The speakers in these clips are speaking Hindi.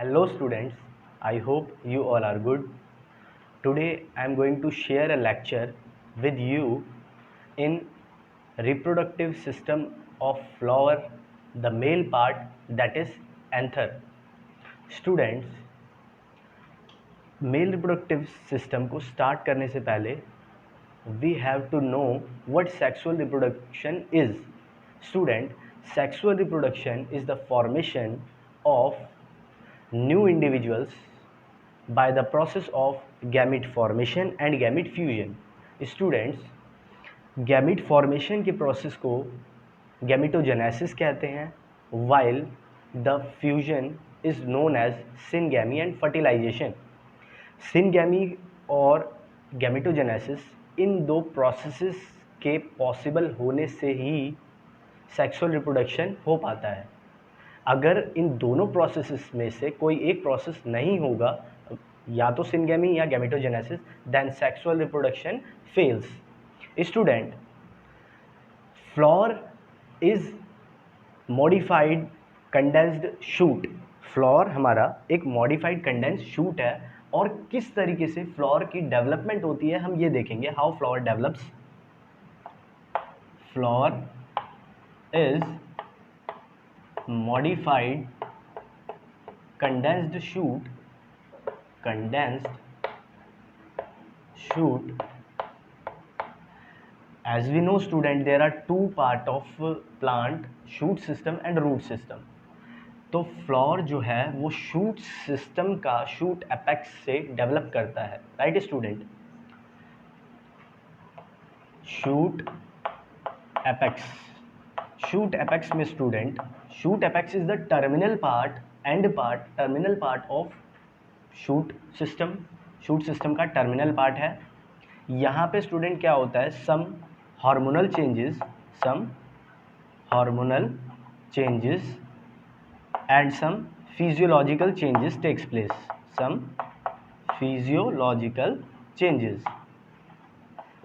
Hello students, I hope you all are good. Today I am going to share a lecture with you in reproductive system of flower, the male part, that is anther. Students, male reproductive system को स्टार्ट करने से पहले we have to know what sexual reproduction is. Student, sexual reproduction is the formation of new individuals by the process of gamete formation and gamete fusion. Students, gamete formation के process को gametogenesis कहते हैं, while the fusion is known as syngamy and fertilization. syngamy और gametogenesis इन दो processes के possible होने से ही sexual reproduction हो पाता है. अगर इन दोनों प्रोसेसेस में से कोई एक प्रोसेस नहीं होगा, या तो सिनगेमी या gametogenesis, then sexual reproduction fails. Student, flower is modified condensed shoot. Flower हमारा एक मॉडिफाइड कंडेंस्ड शूट है, और किस तरीके से फ्लावर की डेवलपमेंट होती है हम ये देखेंगे. How flower develops. Flower is modified condensed shoot as we know student, there are two part of plant, shoot system and root system. तो फ्लावर जो है वो शूट सिस्टम का शूट एपेक्स से डेवलप करता है, right student. Shoot apex. Shoot apex में student, shoot apex is the terminal part, terminal part of shoot system. Shoot system का टर्मिनल पार्ट है. यहाँ पे स्टूडेंट क्या होता है, some hormonal changes and some physiological changes takes place. Some physiological changes.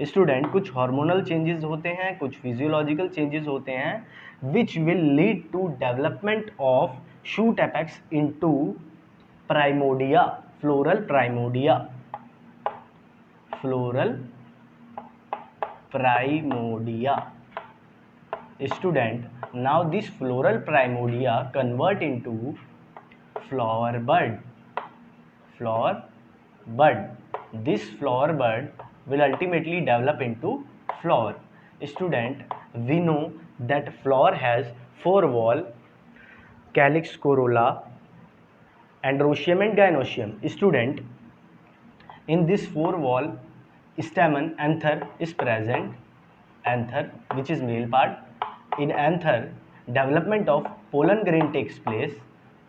Student, कुछ हार्मोनल चेंजेस होते हैं, कुछ फिजियोलॉजिकल चेंजेस होते हैं, which will lead to development of shoot apex into primordia, floral primordia. Student, now this floral primordia convert into flower bud. This flower bud will ultimately develop into flower. Student, we know that flower has four wall: calyx, corolla, androecium and gynoecium. Student, in this four wall stamen, anther is present. Anther, which is male part. In anther, development of pollen grain takes place.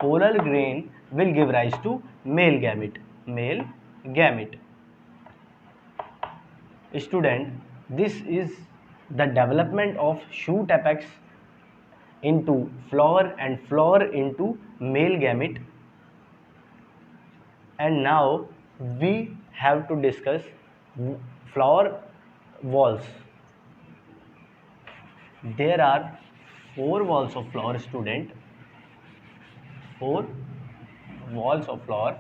Pollen grain will give rise to male gamete. Student, this is the development of shoot apex into flower and flower into male gamete. And now we have to discuss flower walls. There are four walls of flower, student. Four walls of flower.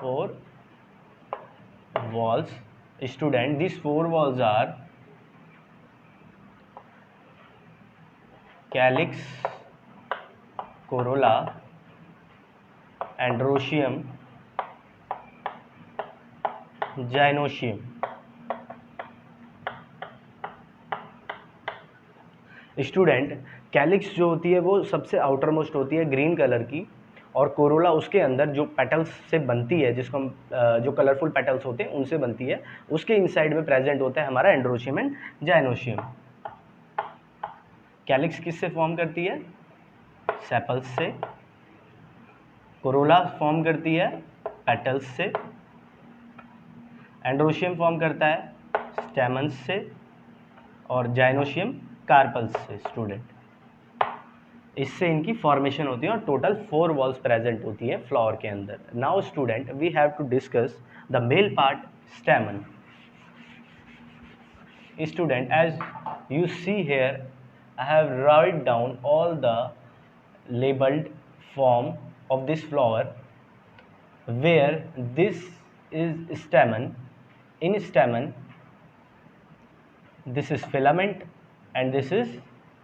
Four walls. Student, these four walls are calyx, corolla, androecium, gynoecium. Student, calyx जो होती है वो सबसे आउटर मोस्ट होती है, ग्रीन कलर की, और कोरोला उसके अंदर जो पेटल्स से बनती है, जिसको हम जो कलरफुल पेटल्स होते हैं उनसे बनती है, उसके इनसाइड में प्रेजेंट होता है हमारा एंड्रोशियम एंड जाइनोशियम. कैलिक्स किससे फॉर्म करती है, सेपल्स से. कोरोला फॉर्म करती है पेटल्स से. एंड्रोशियम फॉर्म करता है स्टेमन्स से, और जाइनोशियम कार्पल्स से. स्टूडेंट, इससे इनकी फॉर्मेशन होती है, और टोटल 4 वॉल्स प्रेजेंट होती है फ्लावर के अंदर. Now student, we have to discuss the male part, stamen. Student, as you see here, I have write down all the labeled form of this flower, where this is stamen. In stamen, this is filament and this is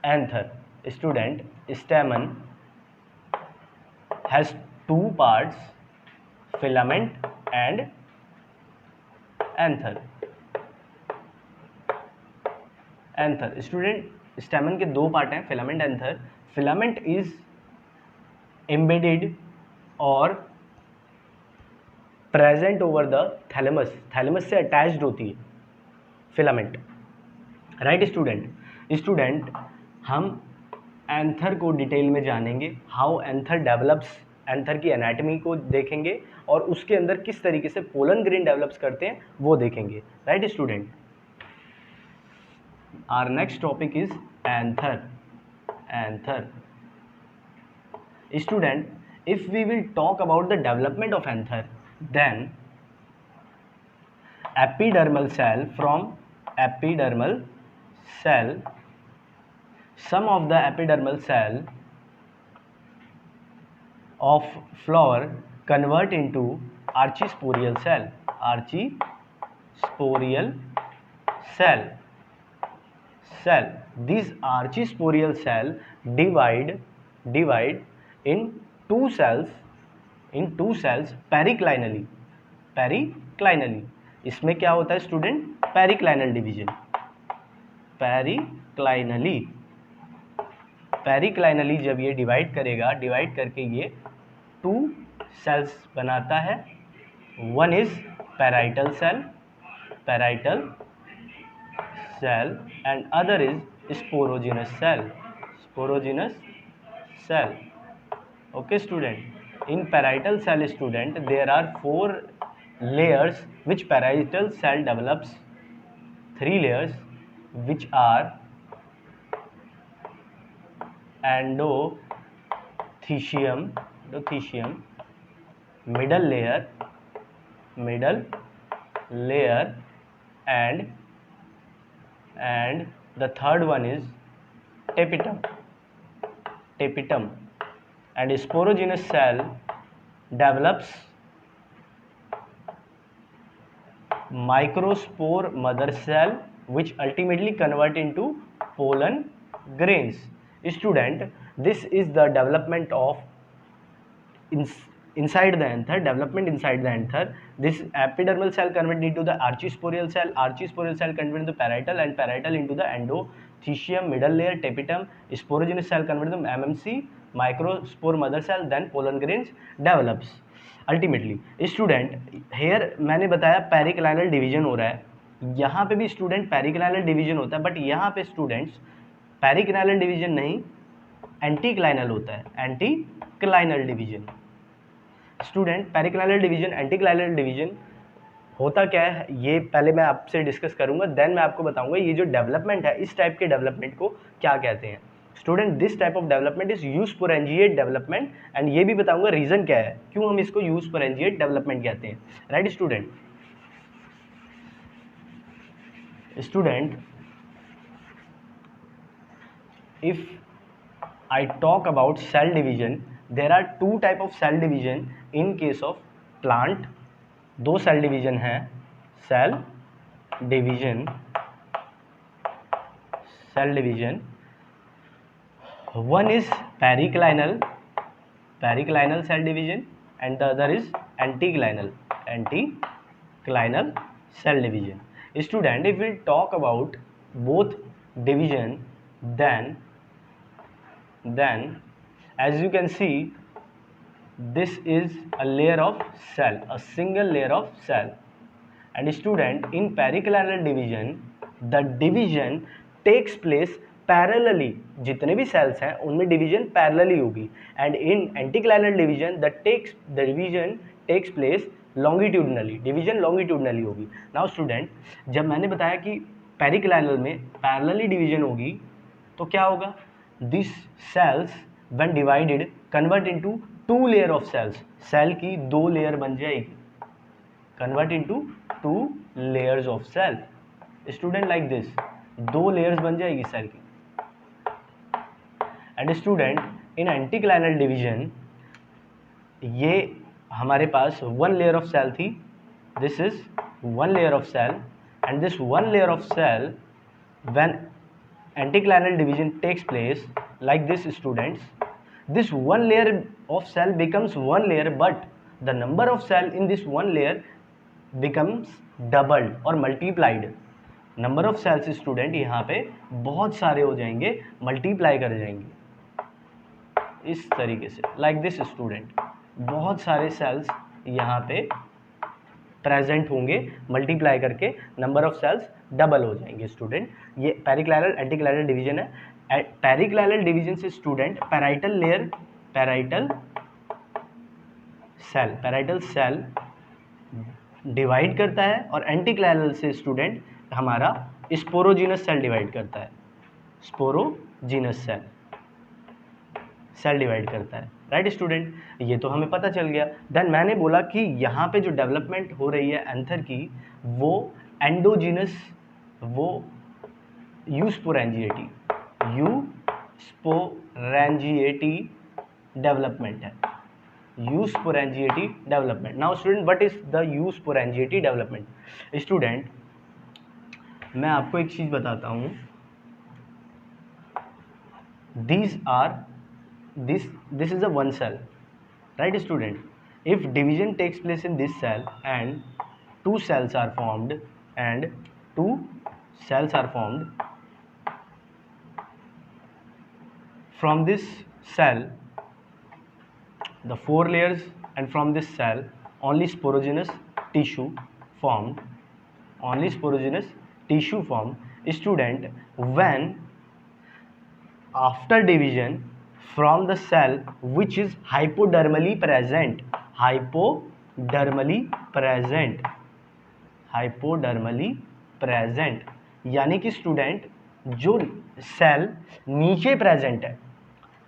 anther. Student, stamen has two parts, filament and anther. Anther student, stamen के दो पार्ट हैं, filament anther. Filament is embedded और present over the thalamus. Thalamus से अटैच्ड होती है फिलामेंट. राइट स्टूडेंट, हम एंथर को डिटेल में जानेंगे. हाउ एंथर डेवलप्स, एंथर की एनाटमी को देखेंगे और उसके अंदर किस तरीके से पोलन ग्रेन डेवलप्स करते हैं वो देखेंगे. Right student, our next topic is anther. Student, if we will talk about the development of anther, then epidermal cell, from epidermal cell, some of the epidermal cell of flower convert into archisporial cell. These archisporial cell divide in two cells periclinally. इसमें क्या होता है स्टूडेंट? Periclinal division. पेरिक्लाइनली जब ये डिवाइड करेगा, डिवाइड करके ये टू सेल्स बनाता है. One is parietal cell and other is sporogenous cell. Okay student, in parietal cell student there are 4 layers which parietal cell develops. 3 layers which are endothecium, middle layer and the third one is tapetum. And sporogenous cell develops microspore mother cell which ultimately convert into pollen grains. Student, this is the development of inside the anther. This epidermal cell convert into the archisporial cell convert into parietal, and parietal into the endothecium, middle layer, tapetum. Sporogenous cell convert into MMC, microspore mother cell, then pollen grains develops ultimately. Student, here मैंने बताया पेरिक्लाइनल डिवीजन हो रहा है. यहाँ पे भी स्टूडेंट पेरिक्लाइनल डिवीजन होता है, बट यहाँ पे स्टूडेंट्स पेरिक्लाइनल डिवीजन नहीं, एंटीक्लाइनल होता है. Anticlinal division student, periclinal division, anticlinal division होता क्या है ये पहले मैं आपसे डिस्कस करूंगा, देन मैं आपको बताऊंगा ये जो डेवलपमेंट है इस टाइप के डेवलपमेंट को क्या कहते हैं. Student, this type of development is eusporangiate development, and ये भी बताऊंगा रीजन क्या है, क्यों हम इसको यूस्पोरेंजिएट डेवलपमेंट कहते हैं. Right student, if I talk about cell division, there are 2 type of cell division in case of plant. 2 cell division है, cell division. One is periclinal cell division and the other is anticlinal cell division. Student, if we talk about both division, then as you can see, this is a layer of cell, a single layer of cell. And student, in periclinal division, the division takes place parallelly. जितने भी cells हैं उनमें division parallelly होगी. And in anticlinal division, the division takes place longitudinally. Division longitudinally होगी. Now student, जब मैंने बताया कि periclinal में parallelly division होगी तो क्या होगा? These cells when divided convert into 2 layer of cells. Cell की 2 layer बन जाएगी. Convert into 2 layers of cell. Student, like this 2 layers बन जाएगी cell की. And student, in anticlinal division ये हमारे पास वन लेयर ऑफ सेल थी, this is one layer of cell, and this one layer of cell when anticlinal division takes place like this students, this one layer of cell becomes one layer, but the number of cell in this one layer becomes doubled or multiplied. Number of cells student यहाँ पे बहुत सारे हो जाएंगे, मल्टीप्लाई कर जाएंगे इस तरीके से, लाइक दिस स्टूडेंट, बहुत सारे सेल्स यहाँ पे प्रेजेंट होंगे, मल्टीप्लाई करके नंबर ऑफ सेल्स डबल हो जाएंगे स्टूडेंट। ये पेरिक्लाइनल एंटीक्लाइनल डिवीजन है। पेरिक्लाइनल डिवीजन से student parietal layer, parietal cell divide करता है, और एंटीक्लाइनल से स्टूडेंट हमारा स्पोरोजीनस सेल डिवाइड करता है, स्पोरोजीनस सेल डिवाइड करता है, राइट स्टूडेंट। ये तो हमें पता चल गया। देन मैंने बोला कि यहाँ पे जो डेवलपमेंट हो रही है एंथर की, वो एंडोजीनस, वो यूस्पोरेंजिएटी डेवलपमेंट है, eusporangiate development. Now student, what is the eusporangiate development? Student मैं आपको एक चीज बताता हूँ, this is a one cell, right student? If division takes place in this cell and two cells are formed from this cell, the four layers, and from this cell only sporogenous tissue formed, student, when after division from the cell which is hypodermally present, यानी कि स्टूडेंट जो सेल नीचे प्रेजेंट है,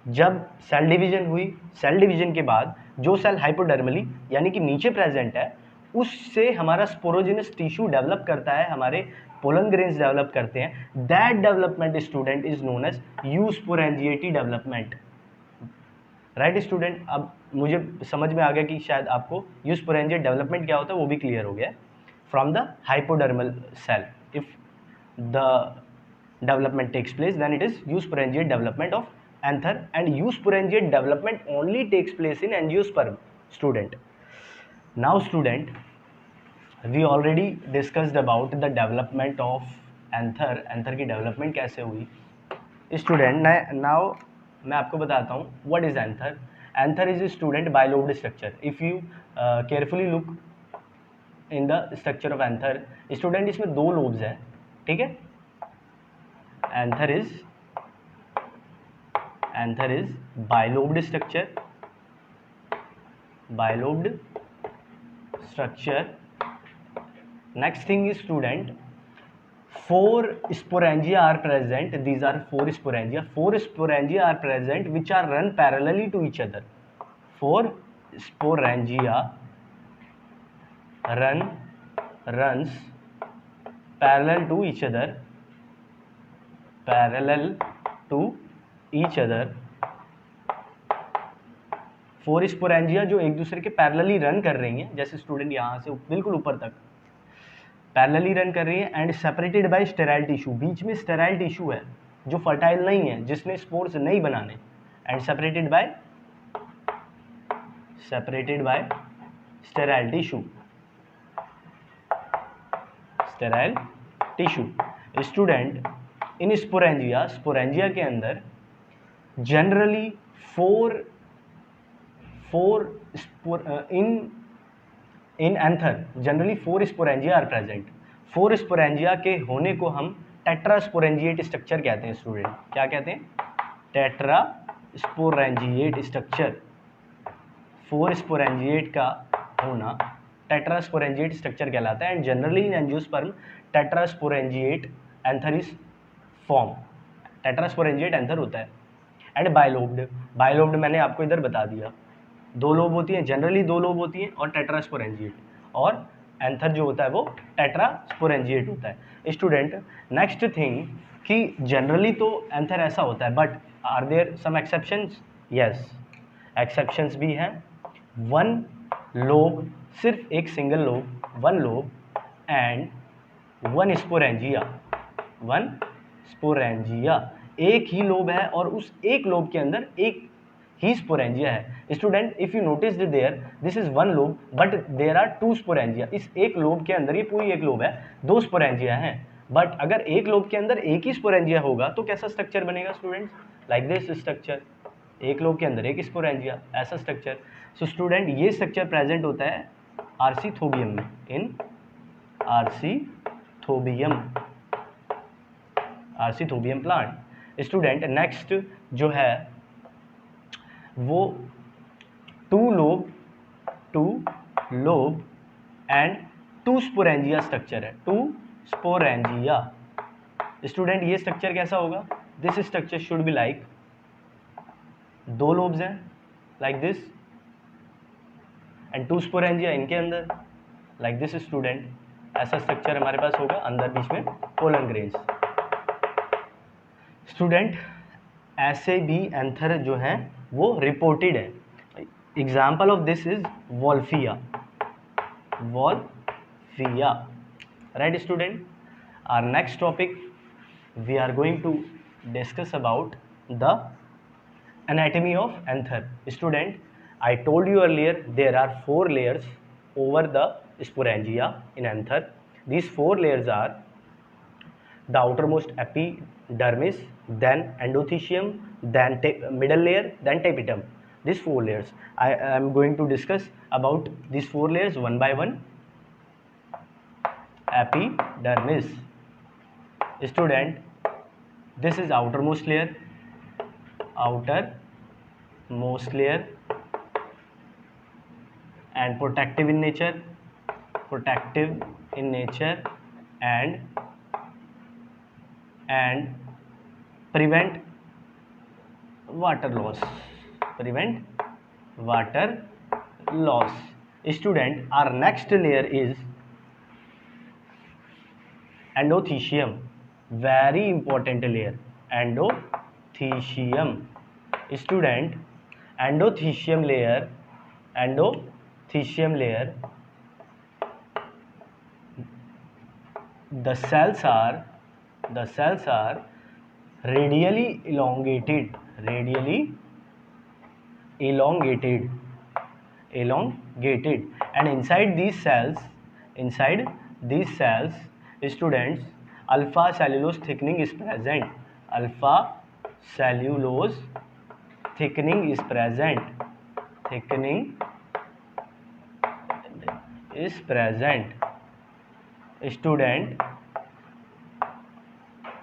जब सेल डिवीजन हुई, सेल डिवीजन के बाद जो सेल हाइपोडर्मली यानी कि नीचे प्रेजेंट है, उससे हमारा स्पोरोजिनस टिश्यू डेवलप करता है, हमारे पोलन ग्रेन्स डेवलप करते हैं। That development student is known as eusporangiate development, right student. अब मुझे समझ में आ गया कि शायद आपको यूस्पोरेंजिएट डेवलपमेंट क्या होता है वो भी क्लियर हो गया। From the hypodermal cell if the development takes place, then it is eusporangiate development of anther, and eusporangiate development only takes place in angiosperm student. Now student, we already discussed about the development of anther की development कैसे हुई student। now मैं आपको बताता हूँ what is anther। anther is a student bilobed structure। if you carefully look in the structure of anther student, इसमें दो lobes हैं, ठीक है। anther is bilobed structure, next thing is student, four sporangia are present, these are four sporangia are present which are run parallelly to each other, four sporangia runs parallel to each other, four sporangia जो एक दूसरे के पैरेलली रन कर रही हैं, जैसे स्टूडेंट यहाँ से बिल्कुल ऊपर तक पैरेलली रन कर रही हैं, and separated by sterile tissue, बीच में स्टेराइल टिश्यू है जो फर्टाइल नहीं है, जिसने स्पोर्स नहीं बनाने, and separated by sterile tissue. Student in sporangia के अंदर generally in anther generally four sporangia are present। Four sporangia के होने को हम टेट्रास्पोरेंजिएट स्ट्रक्चर कहते हैं स्टूडेंट। क्या कहते हैं? Tetrasporangiate structure. फोर स्पोरेंजिएट का होना टेट्रास्पोरेंजिएट स्ट्रक्चर कहलाता है, and generally in angiosperm tetrasporangiate anther is form, tetrasporangiate anther होता है। एंड बायलोब्ड मैंने आपको इधर बता दिया, दो लोब होती हैं, जनरली दो लोब होती हैं, और टेट्रास्पोरेंजिएट, और एंथर जो होता है वो टेट्रास्पोरेंजिएट होता है। स्टूडेंट नेक्स्ट थिंग कि जनरली तो एंथर ऐसा होता है, but are there some exceptions? Yes, exceptions भी हैं। वन लोब, सिर्फ एक single lobe, one lobe and one sporangia, one sporangia, एक ही लोब है और उस एक लोब के अंदर एक ही स्पोरेंजिया है। Student if you notice there this is one lobe but there are two sporangia, इस एक लोब के अंदर, ये पूरी एक लोब है, दो स्पोरेंजिया हैं, बट अगर एक लोब के अंदर एक ही स्पोरेंजिया होगा तो कैसा स्ट्रक्चर बनेगा स्टूडेंट्स? लाइक दिस स्ट्रक्चर, एक लोब के अंदर एक स्पोरेंजिया, ऐसा स्ट्रक्चर। सो स्टूडेंट ये स्ट्रक्चर प्रेजेंट होता है आर्सीथोबियम में, in Arceuthobium, Arceuthobium plant. Student next जो है वो two lobe and two sporangia structure है, टू स्पोरेंजिया। स्टूडेंट ये स्ट्रक्चर कैसा होगा? This structure should be like, दो लोब्स हैं like this and two sporangia इनके अंदर लाइक दिस। स्टूडेंट ऐसा स्ट्रक्चर हमारे पास होगा, अंदर बीच में पोलन ग्रेन्स। स्टूडेंट ऐसे भी एंथर जो हैं वो रिपोर्टेड है। Example of this is Wolffia, Wolffia, right student. Our next topic we are going to discuss about the anatomy of anther. Student, I told you earlier there are four layers over the sporangia in anther. These four layers are the outermost epidermis, then endothecium, then middle layer, then tapetum. These four layers I am going to discuss about these four layers one by one. Epidermis. Student, this is outermost layer, outermost layer and protective in nature, and prevent water loss, Student, our next layer is endothecium, very important layer, endothecium. Student, endothecium layer, the cells are radially elongated, and inside these cells, students, alpha cellulose thickening is present, thickening is present. Student,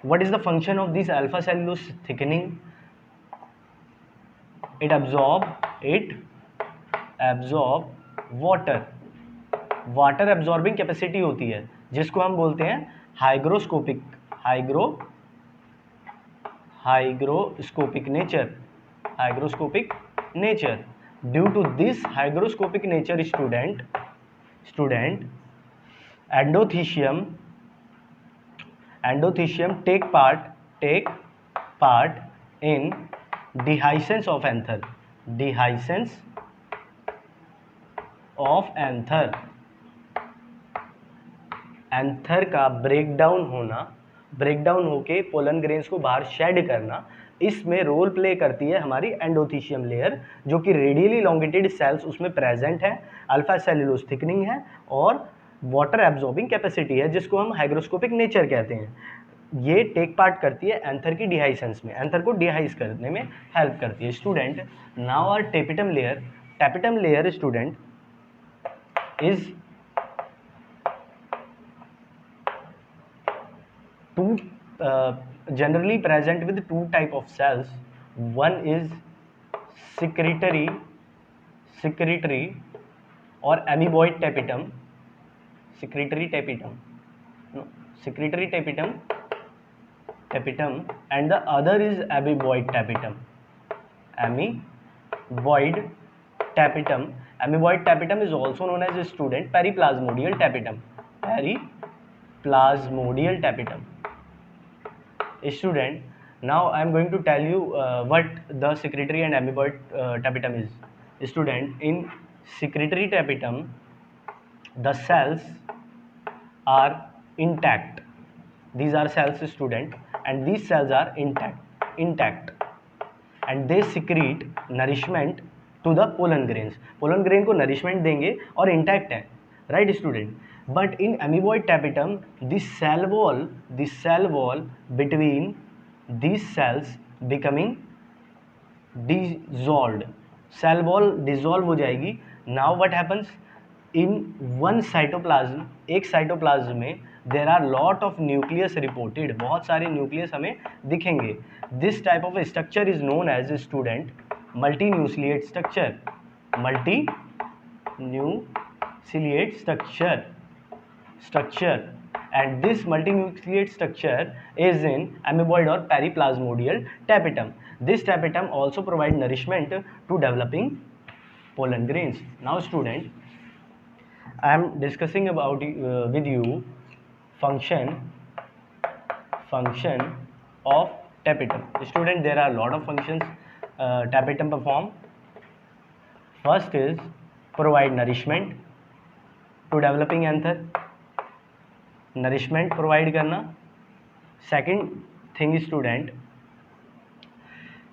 what is the function of this alpha cellulose thickening? It absorb water absorbing capacity होती है, जिसको हम बोलते हैं hygroscopic nature. Due to this hygroscopic nature, student, endothecium take part in dehiscence of anther, anther का ब्रेकडाउन होके पोलन ग्रेन्स को बाहर शेड करना, इसमें रोल प्ले करती है हमारी एंडोथीशियम लेयर, जो कि रेडियली लॉन्गिटेड सेल्स उसमें प्रेजेंट है, अल्फा सेल्यूलोज थिकनिंग है और वाटर एब्जॉर्बिंग कैपेसिटी है, जिसको हम हाइग्रोस्कोपिक नेचर कहते हैं। ये टेक पार्ट करती है एंथर की डिहाइसेंस में, एंथर को डिहाइस करने में हेल्प करती है। Student, now our tapetum layer student is generally present with two type of cells. One is secretory or amoeboid tapetum, secretory tapetum, and the other is amoeboid tapetum. Amoeboid tapetum is also known as a student periplasmodial tapetum. Student, now I am going to tell you what the secretory and amoeboid tapetum is. Student, in secretory tapetum, the cells are intact. These are cells, student, and these cells are intact, and they secrete nourishment to the pollen grains. pollen grain को nourishment देंगे और intact है, right student? But in amoeboid tapetum, the cell wall between these cells becoming dissolved. Cell wall dissolve हो जाएगी. Now what happens? In one cytoplasm, एक cytoplasm में there are lot of nucleus reported. बहुत सारे nucleus हमें दिखेंगे. This type of structure is known as a student multinucleate structure. Multinucleate structure. And this multinucleate structure is in amoeboid or periplasmodial tapetum. This tapetum also provide nourishment to developing pollen grains. Now student, I am discussing about with you function of tapetum. Student, there are a lot of functions tapetum perform. First is provide nourishment to developing anther. Nourishment provide करना. सेकंड थिंग स्टूडेंट,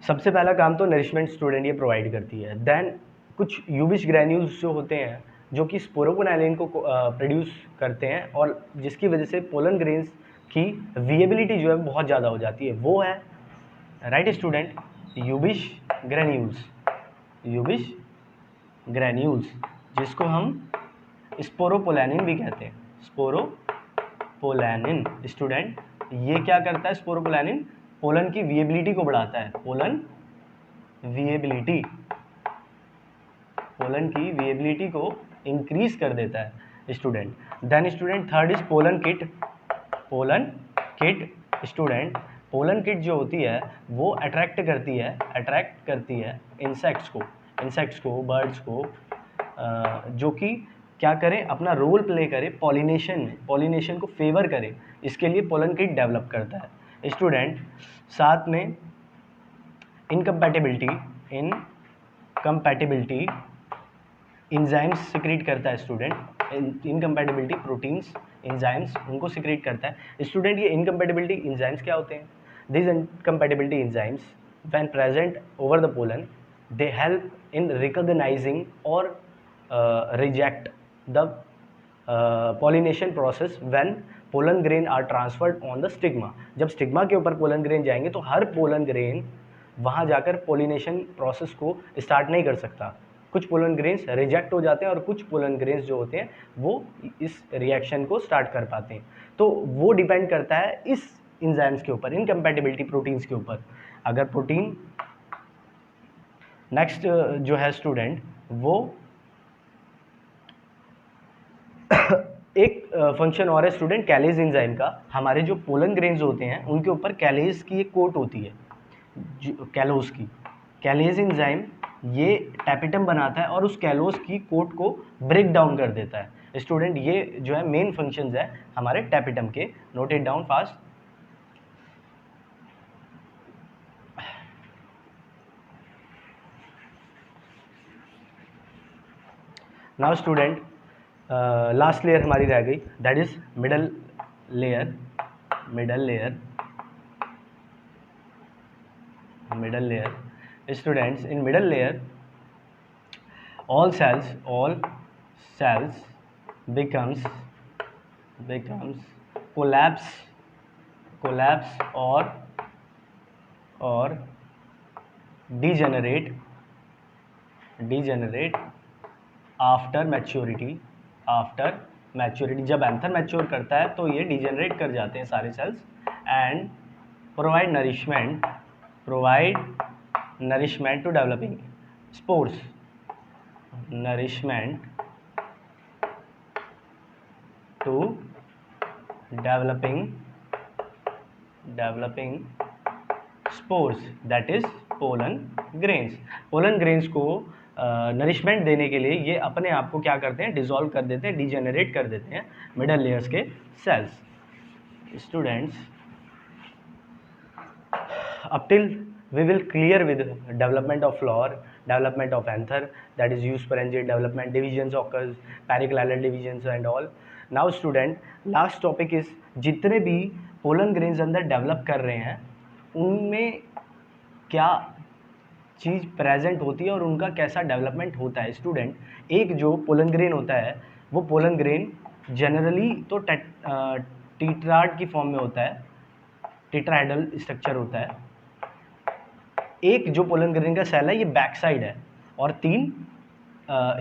सबसे पहला काम तो नरिशमेंट स्टूडेंट ये प्रोवाइड करती है. देन कुछ यूविश ग्रैन्यूल्स जो होते हैं जो कि स्पोरोपोनेलिन को प्रोड्यूस करते हैं और जिसकी वजह से पोलन ग्रेन्स की विएबिलिटी जो है बहुत ज़्यादा हो जाती है, वो है राइट स्टूडेंट यूविश ग्रैन्यूल्स जिसको हम स्पोरोपोलेनिन भी कहते हैं. स्पोरोपोलेनिन स्टूडेंट ये क्या करता है? स्पोरोपोलेनिन पोलन की विएबिलिटी को बढ़ाता है. पोलन की विएबिलिटी को इंक्रीज कर देता है student. Then student third is pollen kit student. Pollen kit जो होती है वो अट्रैक्ट करती है इंसेक्ट्स को बर्ड्स को, जो कि क्या करें? अपना रोल प्ले करें पॉलिनेशन को फेवर करें. इसके लिए पोलन किट डेवलप करता है स्टूडेंट. साथ में इनकम्पैटिबिलिटी इंजाइम्स सिक्रीट करता है स्टूडेंट. इनकम्पैटिबिलिटी प्रोटीन्स इंजाइम्स उनको सिक्रीट करता है स्टूडेंट. ये इनकम्पैटिबिलिटी इंजाइम्स क्या होते हैं? This incompatibility enzymes when present over the pollen they help in recognising और reject the pollination process when pollen grain are transferred on the stigma. जब स्टिग्मा के ऊपर पोलन ग्रेन जाएंगे तो हर पोलन ग्रेन वहाँ जाकर पोलिनेशन प्रोसेस को स्टार्ट नहीं कर सकता. कुछ पोलन ग्रेन्स रिजेक्ट हो जाते हैं और कुछ पोलन ग्रेन्स जो होते हैं वो इस रिएक्शन को स्टार्ट कर पाते हैं. तो वो डिपेंड करता है इस इंजाइम्स के ऊपर, इनकम्पैटिबिलिटी प्रोटीन्स के ऊपर. अगर प्रोटीन नेक्स्ट जो है स्टूडेंट वो एक फंक्शन और है स्टूडेंट कैलेज एंजाइम का. हमारे जो पोलन ग्रेन्स होते हैं उनके ऊपर कैलेज की एक कोट होती है, कैलोज की. कैलेज एंजाइम ये टैपेटम बनाता है और उस कैलोज की कोट को ब्रेक डाउन कर देता है स्टूडेंट. ये जो है मेन फंक्शंस है हमारे टैपेटम के. Note it down fast. Now student last layer हमारी रह गई, that is middle layer. Students, in middle layer all cells becomes collapse or degenerate after maturity. जब एंथर मैच्योर करता है तो ये डिजेनरेट कर जाते हैं सारे cells. And provide nourishment to developing spores. nourishment to developing spores, that is pollen grains. pollen grains को नरिशमेंट देने के लिए ये अपने आप को क्या करते हैं? डिसॉल्व कर देते हैं, डिजेनरेट कर देते हैं मिडल लेयर्स के cells. Students, up till we will clear with development of flower, development of anther, that is eusporangiate development, divisions occurs, periclinial divisions and all. Now student, last topic is जितने भी पोलन ग्रेन्स अंदर डेवलप कर रहे हैं उनमें क्या चीज़ प्रेजेंट होती है और उनका कैसा डेवलपमेंट होता है। स्टूडेंट, एक जो पोलन ग्रेन होता है वो पोलन ग्रेन जनरली तो टीट्राड की फॉर्म में होता है, टेट्राहेड्रल स्ट्रक्चर होता है। एक जो पोलन ग्रेन का सेल है ये बैक साइड है और 3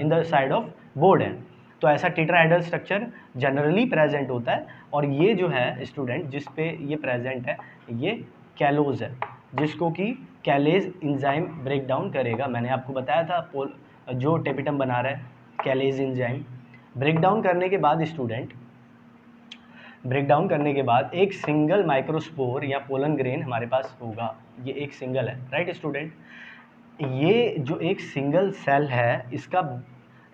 in the side of board है। तो ऐसा टेट्राहेड्रल स्ट्रक्चर जनरली प्रेजेंट होता है और ये जो है स्टूडेंट जिस पे ये प्रेजेंट है ये कैलोज है, जिसको कि कैलेज इंजाइम ब्रेक डाउन करेगा। मैंने आपको बताया था जो टेपिटम बना रहा है कैलेज इंजाइम ब्रेक डाउन करने के बाद स्टूडेंट, ब्रेक डाउन करने के बाद एक सिंगल माइक्रोस्पोर या पोलन ग्रेन हमारे पास होगा। ये एक सिंगल है, राइट स्टूडेंट। ये जो एक सिंगल सेल है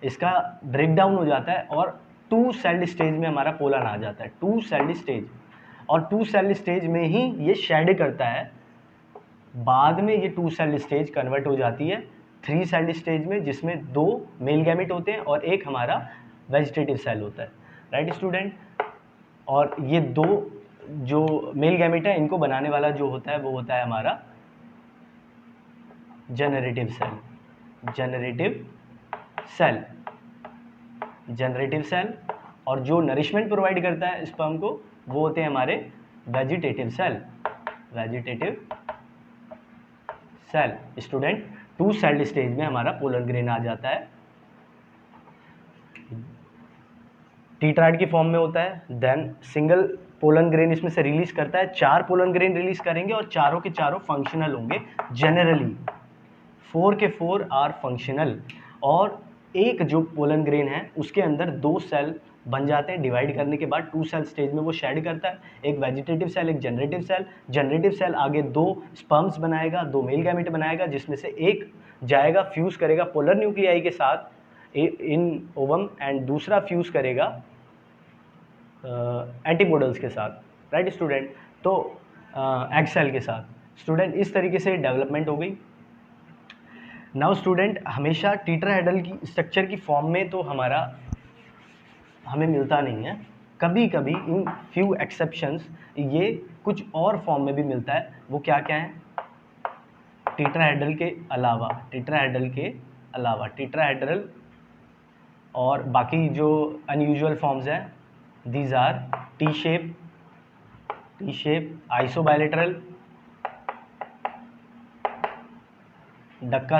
इसका ब्रेक डाउन हो जाता है और 2 सेल्ड स्टेज में हमारा पोलन आ जाता है, 2 सेल्ड स्टेज। और 2 सेल्ड स्टेज में ही ये शेड करता है। बाद में ये 2 सेल्ड स्टेज कन्वर्ट हो जाती है 3 सेल्ड स्टेज में, जिसमें 2 मेल गैमेट होते हैं और एक हमारा वेजिटेटिव सेल होता है, राइट स्टूडेंट। और ये 2 जो मेल गैमेट है इनको बनाने वाला जो होता है वो होता है हमारा जनरेटिव सेल, जनरेटिव सेल। और जो नरिशमेंट प्रोवाइड करता है स्पर्म को वो होते हैं हमारे vegetative cell, student. 2 celled stage में हमारा पोलन ग्रेन आ जाता है, टीट्राइड की फॉर्म में होता है। देन सिंगल पोलन ग्रेन इसमें से रिलीज करता है, 4 पोलन ग्रेन रिलीज करेंगे और चारों के चारों फंक्शनल होंगे। जनरली 4 के 4 आर फंक्शनल। और एक जो पोलन ग्रेन है उसके अंदर 2 सेल बन जाते हैं डिवाइड करने के बाद। 2 सेल स्टेज में वो शेड करता है, एक वेजिटेटिव सेल एक जनरेटिव सेल। जनरेटिव सेल आगे 2 स्पर्म्स बनाएगा, 2 मेल गैमेट बनाएगा, जिसमें से एक जाएगा फ्यूज करेगा पोलर न्यूक्लियाई के साथ इन ओवम एंड दूसरा फ्यूज करेगा एंटीपोडल्स के साथ, राइट स्टूडेंट। तो एग सेल के साथ। स्टूडेंट इस तरीके से डेवलपमेंट हो गई। नाउ स्टूडेंट, हमेशा टीट्राहेड्रल की स्ट्रक्चर की फॉर्म में तो हमें मिलता नहीं है, कभी कभी इन फ्यू एक्सेप्शंस ये कुछ और फॉर्म में भी मिलता है। वो क्या क्या है? टीट्राहेड्रल के अलावा टीट्राहेड्रल और बाकी जो अनयूजुअल फॉर्म्स हैं these are T shape, isobilateral, डक्का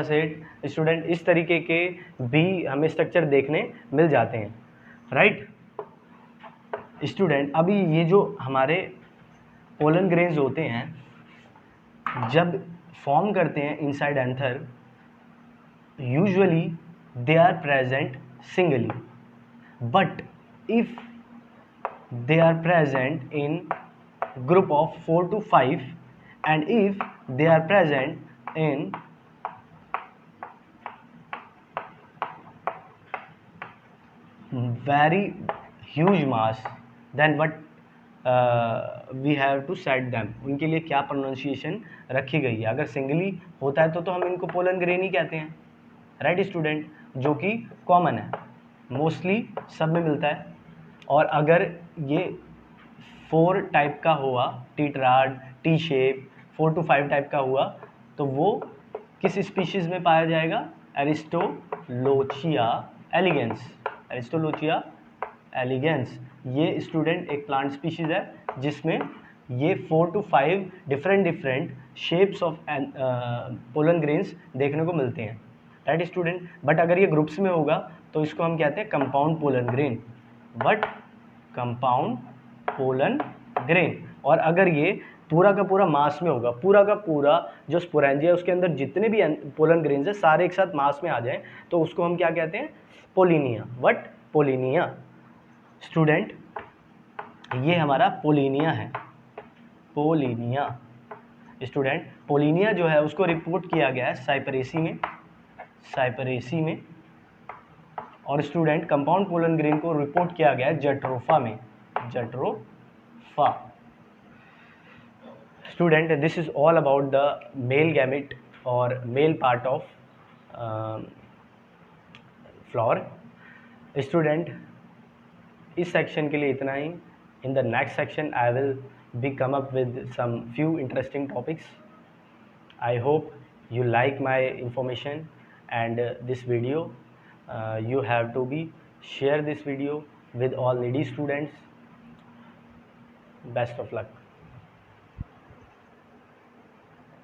set, student इस तरीके के भी हमें स्ट्रक्चर देखने मिल जाते हैं, राइट स्टूडेंट। अभी ये जो हमारे पोलन ग्रेन्स होते हैं जब फॉर्म करते हैं inside anther, usually they are present singly, but if they are present in group of 4 to 5 and if they are present in very huge mass, then what we have to set them, उनके लिए क्या प्रोनाउंसिएशन रखी गई है। अगर सिंगली होता है तो हम इनको पोलन ग्रेन ही कहते हैं, राइट स्टूडेंट, जो कि कॉमन है, मोस्टली सब में मिलता है। और अगर ये 4 टाइप का हुआ, tetrad, T shape, 4 to 5 type का हुआ, तो वो किस स्पीशीज़ में पाया जाएगा? Aristolochia elegans. ये स्टूडेंट एक प्लांट स्पीशीज़ है जिसमें ये 4 to 5 different shapes of pollen grains देखने को मिलते हैं, राइट स्टूडेंट। बट अगर ये ग्रुप्स में होगा तो इसको हम कहते हैं कंपाउंड पोलन ग्रेन। और अगर ये पूरा का पूरा मास में होगा, पूरा का पूरा जो स्पोरेंजिया है उसके अंदर जितने भी पोलन ग्रेन्स हैं सारे एक साथ मास में आ जाएं तो उसको हम क्या कहते हैं? पोलिनिया। स्टूडेंट ये हमारा पोलिनिया है, स्टूडेंट पोलिनिया जो है उसको रिपोर्ट किया गया है साइपरेसी में। और स्टूडेंट कंपाउंड पोलन ग्रेन को रिपोर्ट किया गया है जट्रोफा में। Student, this is all about the male gamete or male part of flower. Student, इस सेक्शन के लिए इतना ही. In the next section I will be come up with some few interesting topics. I hope you like my information and this video. You have to be share this video with all needy students. Best of luck.